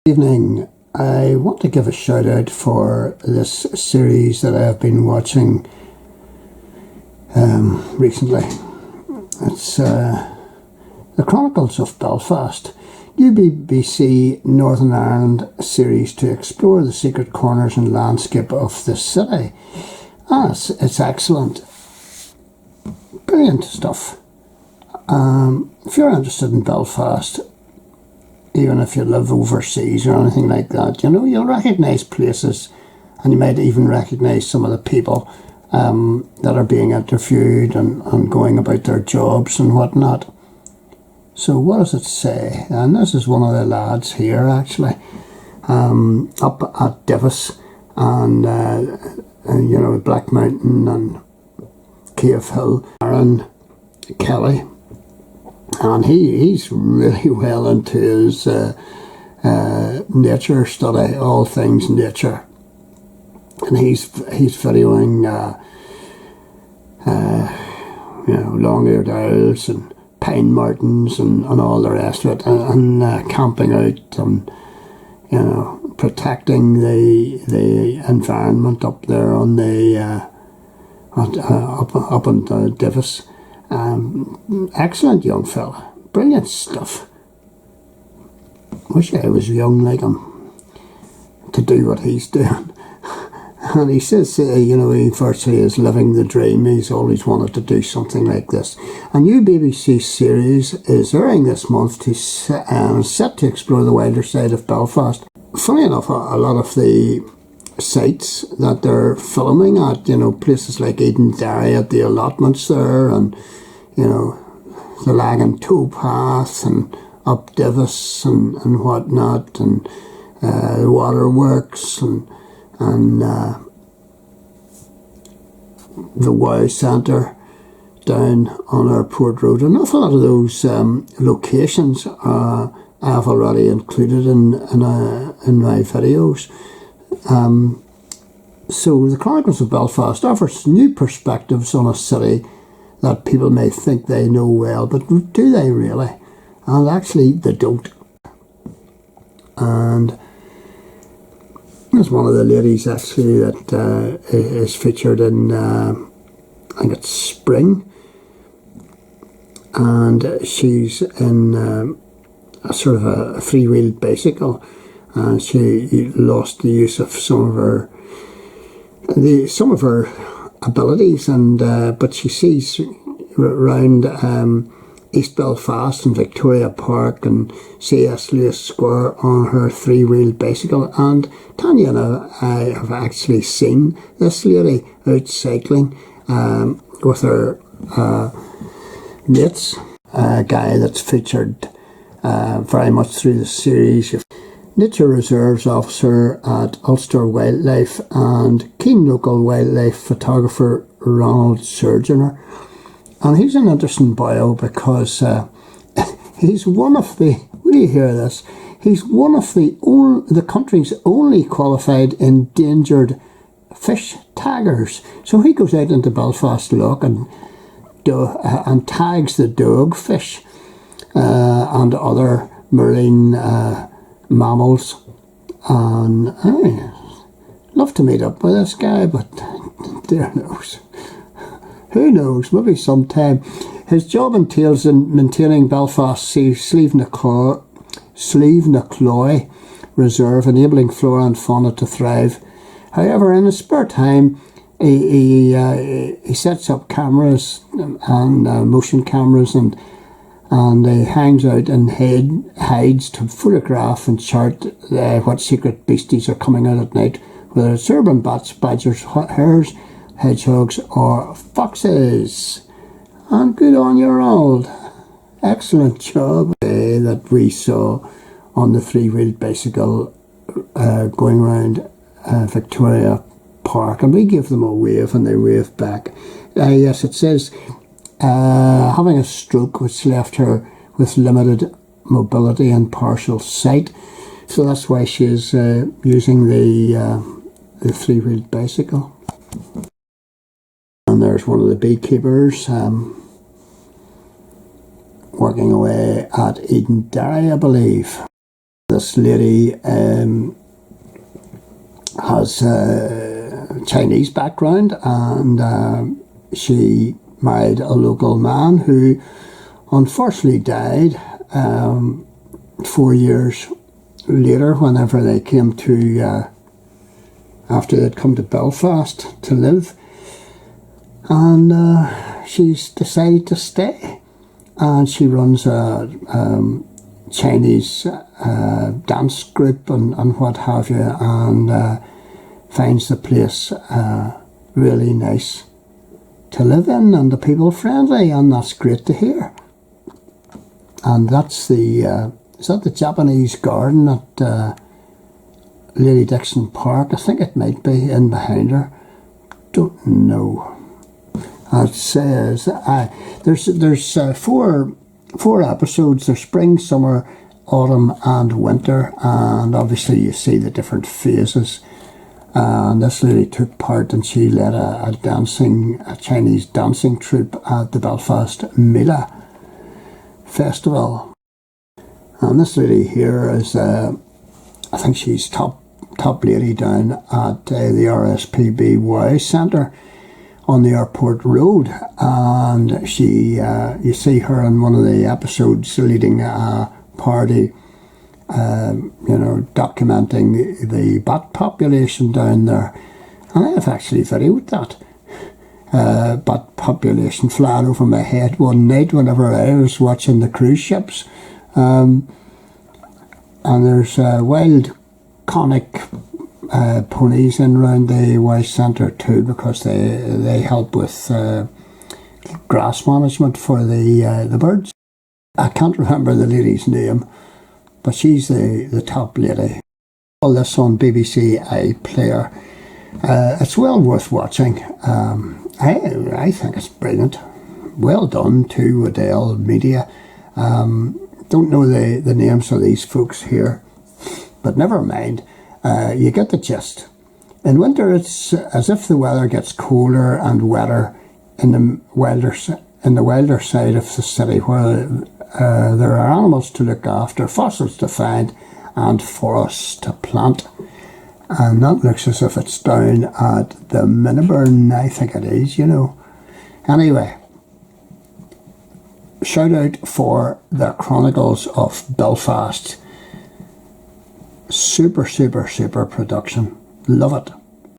Evening. I want to give a shout out for this series that I have been watching recently. It's the Chronicles of Belfast, new BBC Northern Ireland series to explore the secret corners and landscape of the city. It's excellent. Brilliant stuff. If you're interested in Belfast, even if you live overseas or anything like that, you'll recognise places, and you might even recognise some of the people that are being interviewed and going about their jobs and whatnot. So what does it say? And this is one of the lads here, actually, up at Davis and Black Mountain and Cave Hill. Aaron Kelly. And he's really well into his nature study, all things nature. And he's videoing, long-eared owls and pine martens and all the rest of it, and camping out and protecting the environment up there on the up in Davis. Excellent young fella, brilliant stuff. Wish I was young like him to do what he's doing. And he says, he virtually is living the dream. He's always wanted to do something like this. A new BBC series is airing this month set to explore the wilder side of Belfast. Funny enough, a lot of the sites that they're filming at, places like Eden Derry at the allotments there, and the Lagan Towpath and up Davis and whatnot, and the waterworks and the Wow Centre down on Airport Road. An awful lot of those locations I have already included in my videos. So the Chronicles of Belfast offers new perspectives on a city that people may think they know well, but do they really? And actually they don't. And there's one of the ladies actually that is featured in, I think it's Spring, and she's in a sort of a three-wheeled bicycle, and she lost the use of some of her abilities, and but she sees around East Belfast and Victoria Park and C.S. Lewis Square on her three-wheeled bicycle. And Tanya and I have actually seen this lady out cycling with her mates, a guy that's featured very much through the series. Nature Reserves Officer at Ulster Wildlife and keen local wildlife photographer Ronald Surgeoner. And he's an interesting bio because he's one of the, will you hear this? He's one of the country's only qualified endangered fish taggers. So he goes out into Belfast Loch and tags the dogfish and other marine mammals. And I love to meet up with this guy, but dear knows. Who knows, maybe sometime. His job entails in maintaining Belfast Slieve na Cloy Reserve, enabling flora and fauna to thrive. However, in his spare time, he sets up cameras and motion cameras, and he hangs out and hides to photograph and chart what secret beasties are coming out at night, whether it's urban bats, badgers, hares, hedgehogs or foxes. And good on you, Ronald. Excellent job. That we saw on the three-wheeled bicycle going around Victoria Park, and we gave them a wave and they waved back. Yes, it says having a stroke which left her with limited mobility and partial sight, so that's why she is using the three-wheeled bicycle. And there's one of the beekeepers working away at Eden Derry, I believe. This lady has a Chinese background, and she married a local man who unfortunately died 4 years later, whenever they came to, after they'd come to Belfast to live. And she's decided to stay, and she runs a Chinese dance group and what have you, and finds the place really nice to live in, and the people friendly, and that's great to hear. And that's the is that the Japanese garden at Lady Dixon Park? I think it might be in behind her. Don't know. It says there's four episodes. There's spring, summer, autumn, and winter, and obviously you see the different phases. And this lady took part, and she led a Chinese dancing troupe at the Belfast Mila Festival. And this lady here is, I think she's top lady down at the RSPB Centre on the airport road, and she, you see her in one of the episodes leading a party, documenting the bat population down there. And I have actually videoed that bat population flying over my head one night whenever I was watching the cruise ships. And there's wild conic ponies in around the Y Centre too, because they help with grass management for the birds. I can't remember the lady's name, but she's the top lady. All this on BBC iPlayer. It's well worth watching. I think it's brilliant. Well done to Waddell Media. Don't know the names of these folks here, but never mind. You get the gist. In winter, it's as if the weather gets colder and wetter in the wilder side of the city, where there are animals to look after, fossils to find, and forests to plant. And that looks as if it's down at the Miniburn, I think it is, Anyway, shout out for the Chronicles of Belfast. Super, super, super production. Love it.